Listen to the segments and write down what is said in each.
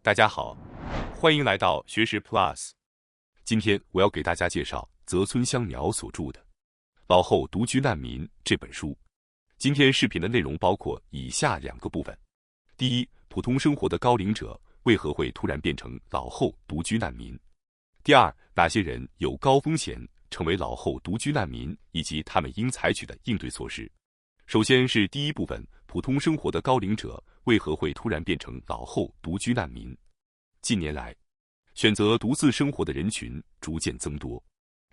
大家好，欢迎来到学识 Plus。今天我要给大家介绍泽村香苗所著的《老后独居难民》这本书。今天视频的内容包括以下2个部分：第一，普通生活的高龄者为何会突然变成老后独居难民；第二，哪些人有高风险成为老后独居难民，以及他们应采取的应对措施。首先是第一部分，普通生活的高龄者为何会突然变成老后独居难民？近年来，选择独自生活的人群逐渐增多，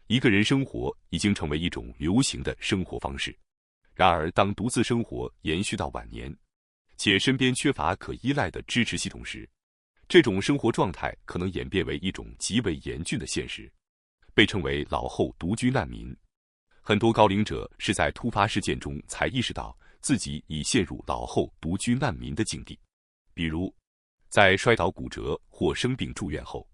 一个人生活已经成为一种流行的生活方式。然而，当独自生活延续到晚年，且身边缺乏可依赖的支持系统时，这种生活状态可能演变为一种极为严峻的现实，被称为老后独居难民。很多高龄者是在突发事件中才意识到自己已陷入老后独居难民的境地，比如在摔倒骨折或生病住院后，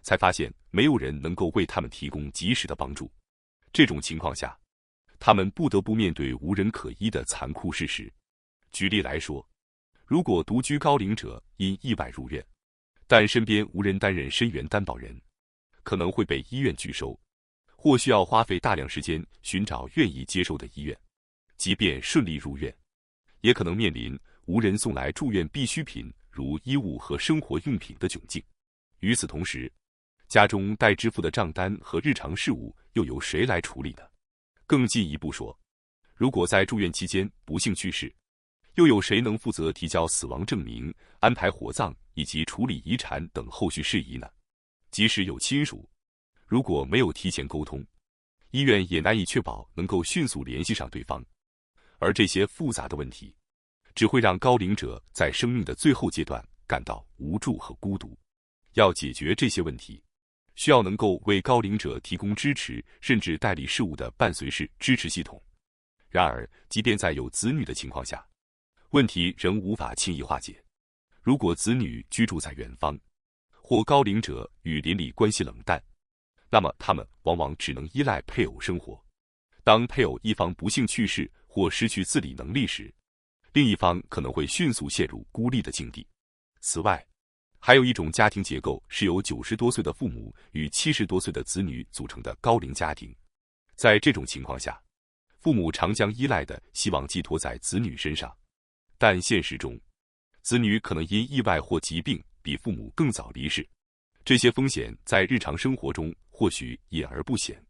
才发现没有人能够为他们提供及时的帮助。这种情况下，他们不得不面对无人可依的残酷事实。举例来说，如果独居高龄者因意外入院，但身边无人担任身源担保人，可能会被医院拒收，或需要花费大量时间寻找愿意接受的医院。即便顺利入院，也可能面临无人送来住院必需品，如衣物和生活用品的窘境。与此同时，家中待支付的账单和日常事务又由谁来处理呢？更进一步说，如果在住院期间不幸去世，又有谁能负责提交死亡证明、安排火葬以及处理遗产等后续事宜呢？即使有亲属，如果没有提前沟通，医院也难以确保能够迅速联系上对方。而这些复杂的问题，只会让高龄者在生命的最后阶段感到无助和孤独。要解决这些问题，需要能够为高龄者提供支持，甚至代理事务的伴随式支持系统。然而，即便在有子女的情况下，问题仍无法轻易化解。如果子女居住在远方，或高龄者与邻里关系冷淡，那么他们往往只能依赖配偶生活。当配偶一方不幸去世或失去自理能力时，另一方可能会迅速陷入孤立的境地。此外，还有一种家庭结构是由90多岁的父母与70多岁的子女组成的高龄家庭。在这种情况下，父母常将依赖的希望寄托在子女身上，但现实中，子女可能因意外或疾病比父母更早离世。这些风险在日常生活中或许隐而不显，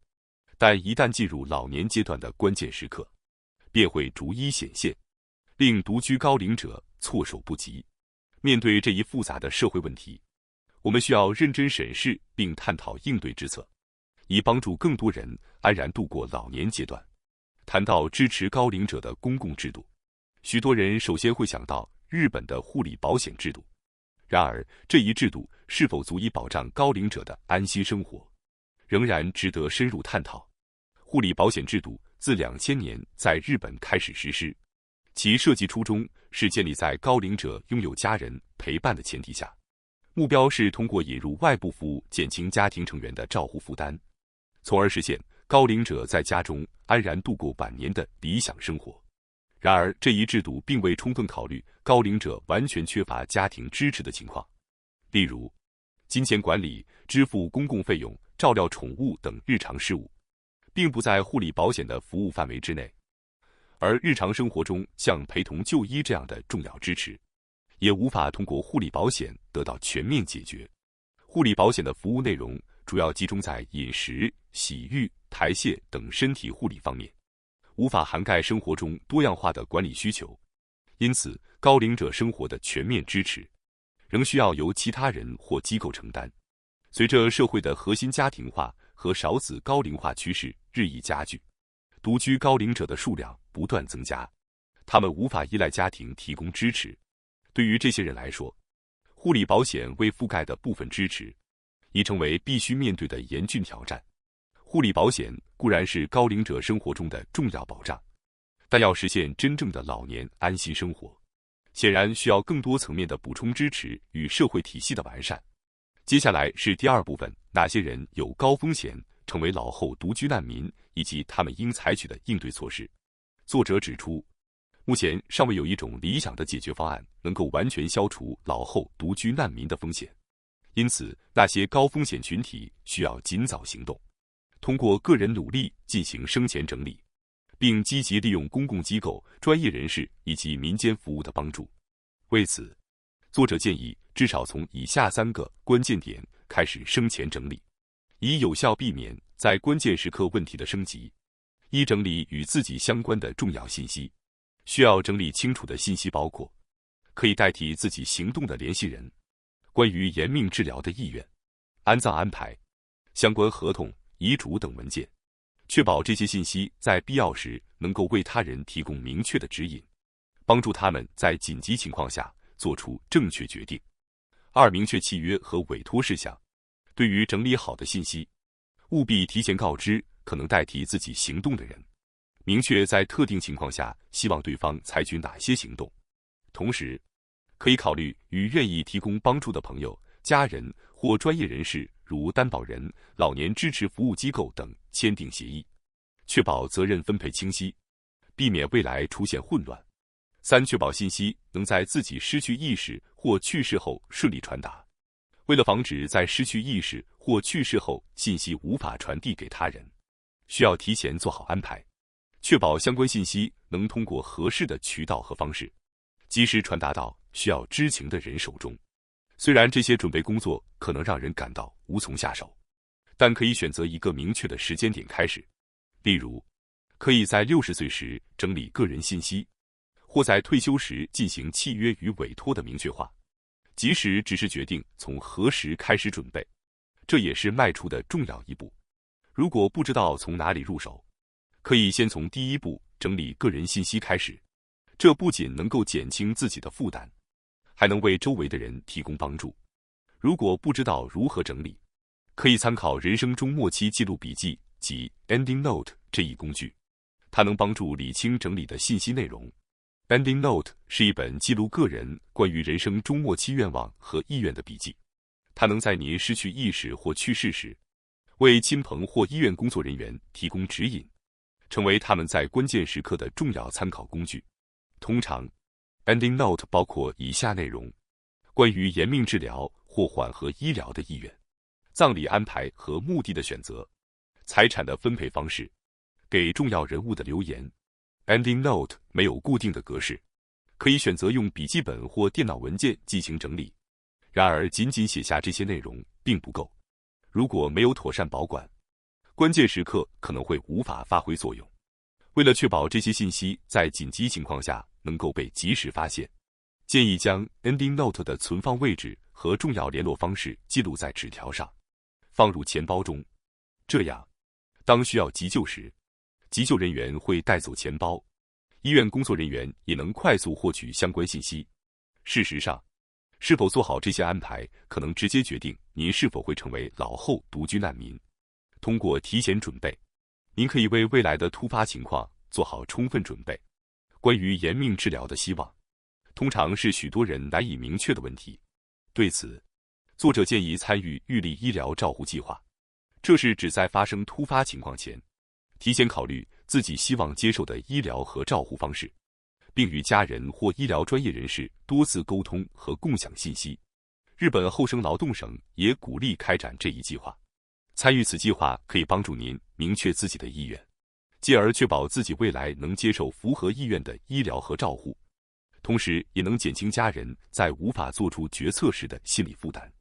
但一旦进入老年阶段的关键时刻，便会逐一显现，令独居高龄者措手不及。面对这一复杂的社会问题，我们需要认真审视并探讨应对之策，以帮助更多人安然度过老年阶段。谈到支持高龄者的公共制度，许多人首先会想到日本的护理保险制度。然而，这一制度是否足以保障高龄者的安心生活，仍然值得深入探讨。护理保险制度自2000年在日本开始实施，其设计初衷是建立在高龄者拥有家人陪伴的前提下，目标是通过引入外部服务减轻家庭成员的照护负担，从而实现高龄者在家中安然度过晚年的理想生活。然而，这一制度并未充分考虑高龄者完全缺乏家庭支持的情况，例如金钱管理、支付公共费用、照料宠物等日常事务，并不在护理保险的服务范围之内。而日常生活中像陪同就医这样的重要支持，也无法通过护理保险得到全面解决。护理保险的服务内容主要集中在饮食、洗浴、排泄等身体护理方面，无法涵盖生活中多样化的管理需求。因此，高龄者生活的全面支持，仍需要由其他人或机构承担。随着社会的核心家庭化和少子高龄化趋势日益加剧，独居高龄者的数量不断增加，他们无法依赖家庭提供支持。对于这些人来说，护理保险未覆盖的部分支持，已成为必须面对的严峻挑战。护理保险固然是高龄者生活中的重要保障，但要实现真正的老年安心生活，显然需要更多层面的补充支持与社会体系的完善。接下来是第2部分，哪些人有高风险成为老后独居难民，以及他们应采取的应对措施。作者指出，目前尚未有一种理想的解决方案能够完全消除老后独居难民的风险，因此那些高风险群体需要尽早行动，通过个人努力进行生前整理，并积极利用公共机构、专业人士以及民间服务的帮助。为此，作者建议至少从以下3个关键点开始生前整理，以有效避免在关键时刻问题的升级。一、整理与自己相关的重要信息。需要整理清楚的信息包括：可以代替自己行动的联系人、关于延命治疗的意愿、安葬安排、相关合同、遗嘱等文件，确保这些信息在必要时能够为他人提供明确的指引，帮助他们在紧急情况下做出正确决定。2、明确契约和委托事项。对于整理好的信息，务必提前告知可能代替自己行动的人，明确在特定情况下希望对方采取哪些行动。同时，可以考虑与愿意提供帮助的朋友、家人或专业人士，如担保人、老年支持服务机构等签订协议，确保责任分配清晰，避免未来出现混乱。3、确保信息能在自己失去意识或去世后顺利传达。为了防止在失去意识或去世后信息无法传递给他人，需要提前做好安排，确保相关信息能通过合适的渠道和方式，及时传达到需要知情的人手中。虽然这些准备工作可能让人感到无从下手，但可以选择一个明确的时间点开始。例如，可以在60岁时整理个人信息，或在退休时进行契约与委托的明确化。即使只是决定从何时开始准备，这也是迈出的重要一步。如果不知道从哪里入手，可以先从第一步整理个人信息开始，这不仅能够减轻自己的负担，还能为周围的人提供帮助。如果不知道如何整理，可以参考人生中末期记录笔记及 Ending Note 这一工具，它能帮助理清整理的信息内容。Ending Note 是一本记录个人关于人生中末期愿望和意愿的笔记，它能在您失去意识或去世时，为亲朋或医院工作人员提供指引，成为他们在关键时刻的重要参考工具。通常 ，Ending Note 包括以下内容：关于延命治疗或缓和医疗的意愿、葬礼安排和墓地的选择、财产的分配方式、给重要人物的留言。Ending Note 没有固定的格式，可以选择用笔记本或电脑文件进行整理。然而，仅仅写下这些内容并不够，如果没有妥善保管，关键时刻可能会无法发挥作用。为了确保这些信息在紧急情况下能够被及时发现，建议将 Ending Note 的存放位置和重要联络方式记录在纸条上，放入钱包中。这样，当需要急救时，急救人员会带走钱包，医院工作人员也能快速获取相关信息。事实上，是否做好这些安排，可能直接决定您是否会成为老后独居难民。通过提前准备，您可以为未来的突发情况做好充分准备。关于延命治疗的希望，通常是许多人难以明确的问题。对此，作者建议参与预立医疗照护计划，这是指在发生突发情况前，提前考虑自己希望接受的医疗和照护方式，并与家人或医疗专业人士多次沟通和共享信息。日本厚生劳动省也鼓励开展这一计划。参与此计划可以帮助您明确自己的意愿，进而确保自己未来能接受符合意愿的医疗和照护，同时也能减轻家人在无法做出决策时的心理负担。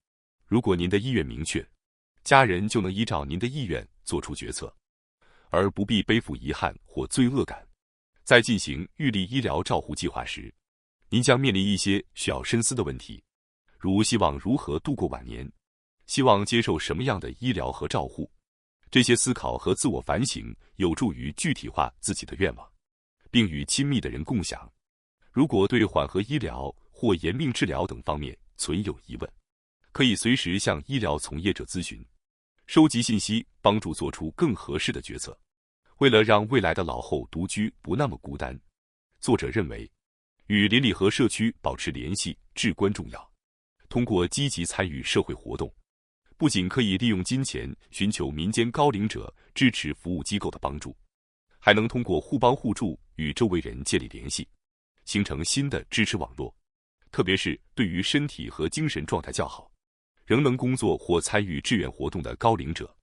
如果您的意愿明确，家人就能依照您的意愿做出决策，而不必背负遗憾或罪恶感。在进行预立医疗照护计划时，您将面临一些需要深思的问题，如希望如何度过晚年，希望接受什么样的医疗和照护。这些思考和自我反省有助于具体化自己的愿望，并与亲密的人共享。如果对缓和医疗或延命治疗等方面存有疑问，可以随时向医疗从业者咨询，收集信息，帮助做出更合适的决策。为了让未来的老后独居不那么孤单，作者认为，与邻里和社区保持联系至关重要。通过积极参与社会活动，不仅可以利用金钱寻求民间高龄者支持服务机构的帮助，还能通过互帮互助与周围人建立联系，形成新的支持网络，特别是对于身体和精神状态较好，仍能工作或参与志愿活动的高龄者，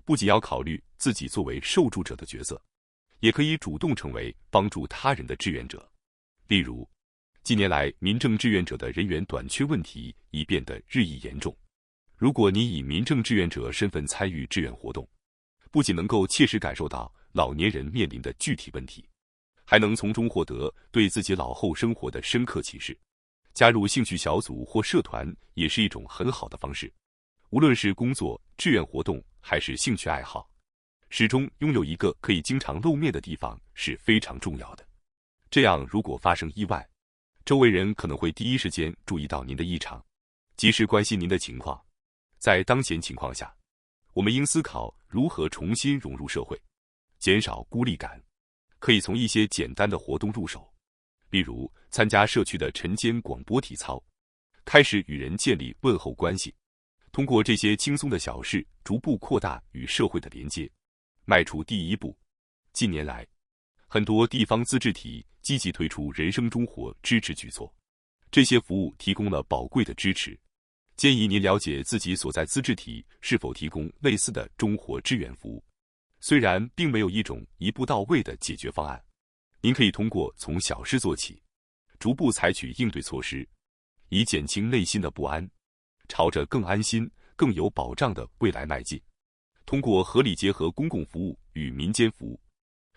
不仅要考虑自己作为受助者的角色，也可以主动成为帮助他人的志愿者。例如，近年来民政志愿者的人员短缺问题已变得日益严重。如果你以民政志愿者身份参与志愿活动，不仅能够切实感受到老年人面临的具体问题，还能从中获得对自己老后生活的深刻启示。加入兴趣小组或社团也是一种很好的方式。无论是工作、志愿活动还是兴趣爱好，始终拥有一个可以经常露面的地方是非常重要的。这样，如果发生意外，周围人可能会第一时间注意到您的异常，及时关心您的情况。在当前情况下，我们应思考如何重新融入社会，减少孤立感。可以从一些简单的活动入手，比如参加社区的晨间广播体操，开始与人建立问候关系。通过这些轻松的小事，逐步扩大与社会的连接，迈出第一步。近年来，很多地方自治体积极推出人生中活支持举措，这些服务提供了宝贵的支持。建议您了解自己所在自治体是否提供类似的中活支援服务。虽然并没有一种一步到位的解决方案，您可以通过从小事做起，逐步采取应对措施，以减轻内心的不安，朝着更安心、更有保障的未来迈进。通过合理结合公共服务与民间服务，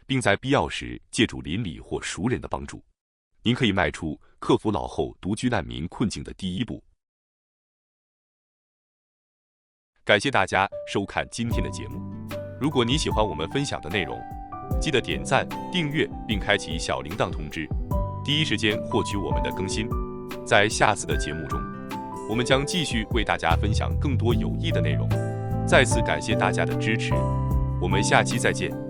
并在必要时借助邻里或熟人的帮助，您可以迈出克服老后独居难民困境的第一步。感谢大家收看今天的节目。如果你喜欢我们分享的内容，记得点赞、订阅并开启小铃铛通知，第一时间获取我们的更新。在下次的节目中，我们将继续为大家分享更多有益的内容。再次感谢大家的支持，我们下期再见。